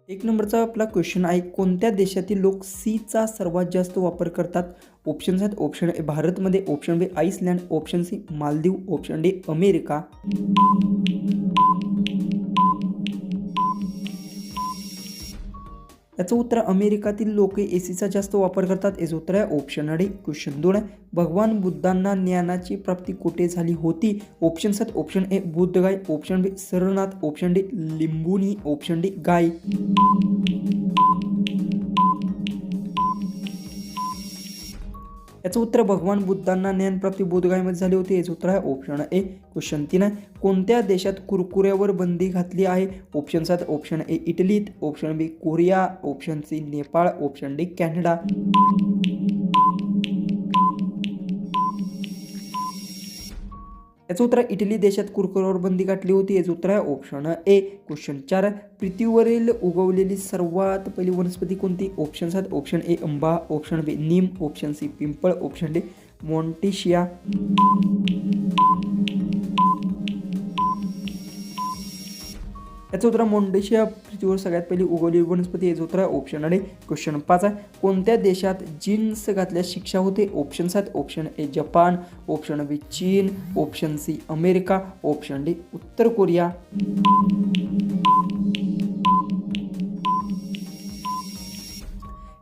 एक नंबरचा आपला क्वेश्चन आहे, कोणत्या देशातील लोक सीचा सर्वात जास्त वापर करतात? ऑप्शन्स आहेत. ऑप्शन ए भारतमध्ये, option B Iceland, option C Maldives, option D America. याचं उत्तर अमेरिकातील लोक एसीचा जास्त वापर करतात. याचं उत्तर आहे ऑप्शन डी. क्वेश्चन 2 आहे, भगवान बुद्धांना ज्ञानाची प्राप्ती कुठे झाली होती? ऑप्शन्स आहेत. Option A Bodhgaya, option B Sarnath, option D Lumbini, option D Gaya. याचं उत्तर भगवान बुद्धांना ज्ञानप्राप्ती बोधगयामध्ये झाली होती. याचं उत्तर आहे ऑप्शन ए. क्वेश्चन 3 आहे, कोणत्या देशात कुरकुऱ्यावर बंदी घातली आहे? ऑप्शन्स आहेत. ऑप्शन ए इटलीत, option B Korea, option C Nepal, option D Canada. याचं उत्तर इटली देशात कुरकुऱ्यावर बंदी घातली होती. याचं उत्तर आहे ऑप्शन ए. क्वेश्चन 4 आहे, पृथ्वीवरील उगवलेली सर्वात पहिली वनस्पती कोणती? ऑप्शन्स आहेत. ऑप्शन ए आंबा, ऑप्शन बी नीम, ऑप्शन सी पिंपळ, ऑप्शन डी मॉन्टिशिया. याचं उत्तर मॉन्टिशिया पृथ्वीवर सगळ्यात पहिली उगवलेली वनस्पती. याचं उत्तर आहे ऑप्शन डी. क्वेश्चन 5 आहे, कोणत्या देशात जीन्स घातल्यास शिक्षा होते? ऑप्शन्स आहेत. Option A Japan, option B चीन, option C America, option D उत्तर कोरिया.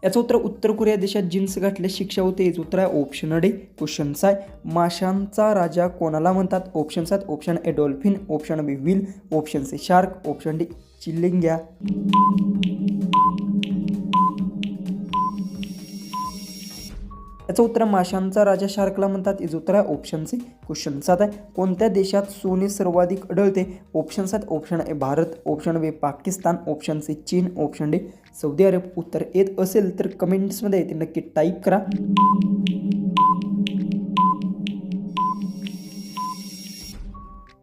याचं उत्तर उत्तर कोरिया देशात जीन्स घातल्यास शिक्षा होते. याचं उत्तर आहे ऑप्शन डी. क्वेश्चन 6 आहे, माशांचा राजा कोणाला म्हणतात? ऑप्शन्स आहेत. Option A dolphin, option B whale, option C shark, option D चिलिंग्या. याचं उत्तर माशांचा राजा शार्कला म्हणतात. याचं उत्तर आहे ऑप्शन सी. क्वेश्चन 7 आहे, कोणत्या देशात सोने सर्वाधिक आढळते? ऑप्शन्स आहेत. Option A Bharat, option B Pakistan, option C चीन, ऑप्शन डी सौदी अरब. उत्तर येत असेल तर कमेंट्समध्ये ते नक्की टाईप करा.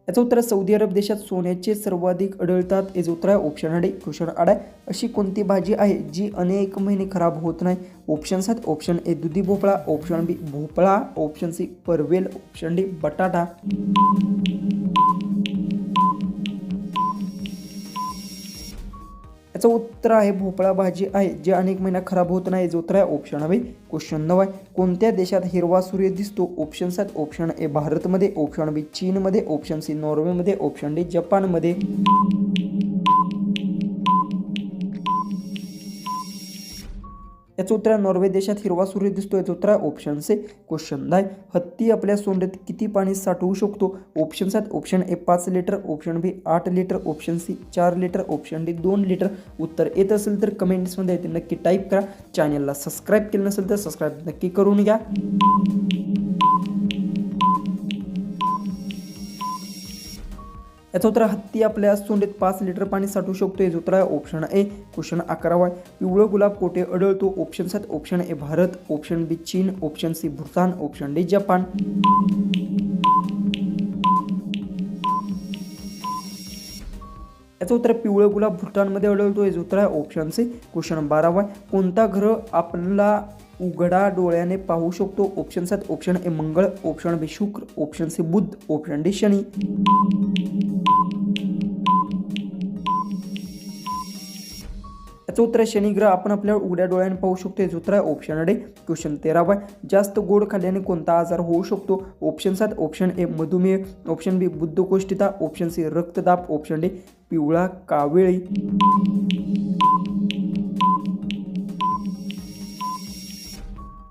याचं उत्तर सौदी अरब देशात सोन्याचे सर्वाधिक आढळतात. याचं उत्तर आहे ऑप्शन डी. क्वेश्चन 8 आहे, अशी कोणती भाजी आहे जी अनेक महिने खराब होत नाही? ऑप्शन्स आहेत. ऑप्शन ए दुधी भोपळा, ऑप्शन बी भोपळा, ऑप्शन सी परवेल, ऑप्शन डी बटाटा. याचं उत्तर आहे भोपळा भाजी आहे जे अनेक महिना खराब होत नाही. याचं उत्तर आहे ऑप्शन बी. क्वेश्चन 9 आहे, कोणत्या देशात हिरवा सूर्य दिसतो? ऑप्शन्स आहेत. ऑप्शन ए भारतमध्ये, ऑप्शन बी चीनमध्ये, ऑप्शन सी नॉर्वेमध्ये, ऑप्शन डी जपानमध्ये. याचं उत्तर नॉर्वे देशात हिरवा सूर्य दिसतो. याचं उत्तर आहे ऑप्शन सी. क्वेश्चन 10, हत्ती आपल्या सोंडेत किती पाणी साठवू शकतो? ऑप्शन्स आहेत. Option A 5 litre, option B 8 litre, option C 4 litre, option D 2 litre. उत्तर येत असेल तर कमेंट्समध्ये ते नक्की टाईप करा. चॅनलला सबस्क्राईब केलं नसेल तर सबस्क्राईब नक्की करून घ्या. याचं उत्तर हत्ती आपल्या सोंडेत 5 लिटर पाणी साठवू शकतो. याचं उत्तर आहे ऑप्शन ए. क्वेश्चन 11 आहे, पिवळं गुलाब कोठे आढळतो? ऑप्शन्स आहेत. Option A Bharat, option B चीन, option C Bhutan, option D Japan. याचं उत्तर पिवळं गुलाब भूतानमध्ये आढळतो. याचं उत्तर आहे ऑप्शन सी. क्वेश्चन 12 आहे, कोणता ग्रह आपला उघडा डोळ्याने पाहू शकतो? ऑप्शन्स आहेत. ऑप्शन ए मंगळ, ऑप्शन बी शुक्र, ऑप्शन सी बुध, ऑप्शन डी शनी. याचं उत्तर शनी ग्रह आपण आपल्या उघड्या डोळ्याने पाहू शकतो. याचं उत्तर आहे ऑप्शन डी. क्वेश्चन 13 आहे, जास्त गोड खाल्ल्याने कोणता आजार होऊ शकतो? ऑप्शन्स आहेत. ऑप्शन ए मधुमेह, ऑप्शन बी बद्धकोष्ठता, ऑप्शन सी रक्तदाब, ऑप्शन डी पिवळा कावीळ.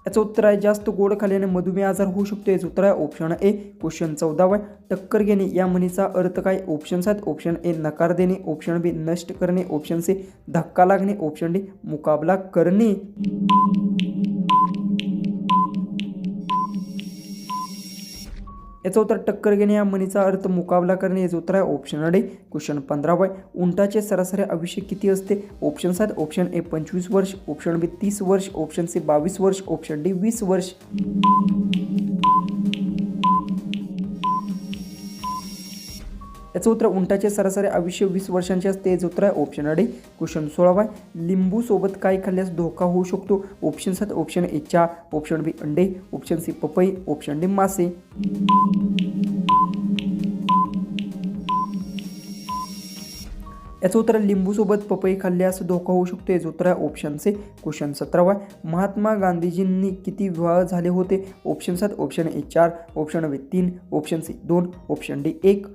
याचं उत्तर आहे जास्त गोड खाल्ल्याने मधुमेह आजार होऊ शकतो. याचं उत्तर आहे ऑप्शन ए. क्वेश्चन 14 आहे, टक्कर घेणे या म्हणीचा अर्थ काय? ऑप्शन्स आहेत. ऑप्शन ए नकार देणे, ऑप्शन बी नष्ट करणे, ऑप्शन सी धक्का लागणे, ऑप्शन डी मुकाबला करणे. याचं उत्तर टक्कर घेणे या म्हणीचा अर्थ मुकाबला करणे. याचं उत्तर आहे ऑप्शन डी. क्वेश्चन 15 आहे, उंटाचे सरासरी आयुष्य किती असते? ऑप्शन्स आहेत. ऑप्शन ए 25 वर्ष, ऑप्शन बी 30 वर्ष, ऑप्शन सी 22 वर्ष, ऑप्शन डी 20 वर्ष. याचं उत्तर उंटाचे सरासरी आयुष्य 20 वर्षांचे असते. याचं उत्तर आहे ऑप्शन डी. क्वेश्चन 16 आहे, लिंबू सोबत काय खाल्ल्यास धोका होऊ शकतो? ऑप्शन्स आहेत. ऑप्शन ए चहा, ऑप्शन बी अंडे, ऑप्शन सी पपई, ऑप्शन डी मासे. याचं उत्तर लिंबूसोबत पपई खाल्ल्यास धोका होऊ शकतो. याचं उत्तर आहे ऑप्शन सी. क्वेश्चन 17 महात्मा गांधीजींनी किती विवाह झाले होते? Option 7, option A 4, option B 3, option C 2, option D 1.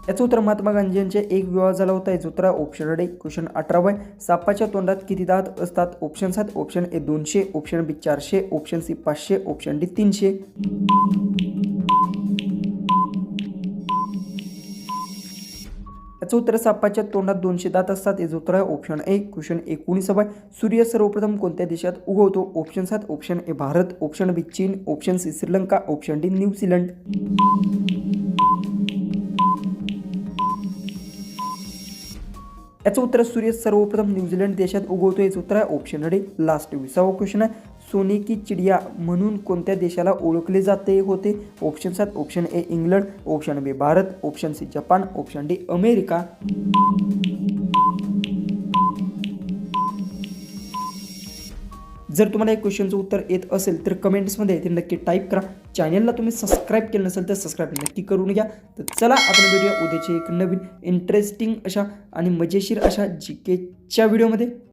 याचं उत्तर महात्मा गांधी यांचे एक विवाह झाला होता. याचं उत्तर ऑप्शन डी. क्वेश्चन 18 सापाच्या तोंडात किती दात असतात? Option 7, option A 200, option B 400, option C 500, option D 300. याचं उत्तर सापाच्या तोंडात 200 दात असतात. याचं उत्तर आहे ऑप्शन ए. क्वेश्चन 19 सूर्य सर्वप्रथम कोणत्या देशात उगवतो? Option 7, option A Bharat, option B चीन, option C Sri Lanka, option D New Zealand. याचं उत्तर सूर्य सर्वप्रथम न्यूझीलंड देशात उगवतो. याचं उत्तर आहे ऑप्शन डी. लास्ट 20वा क्वेश्चन आहे सोने की चिडिया म्हणून कोणत्या देशाला ओळखले जाते होते? Option 7, option A England, option B Bharat, option C Japan, option D America. जर तुम्हाला या क्वेश्चनचं उत्तर येत असेल तर कमेंट्समध्ये ते नक्की टाईप करा. चॅनलला तुम्ही सबस्क्राईब केलं नसेल तर सबस्क्राईब नक्की करून घ्या. तर चला आपण भेटूया उद्याच्या एक नवीन इंटरेस्टिंग अशा आणि मजेशीर अशा जीकेच्या व्हिडिओमध्ये.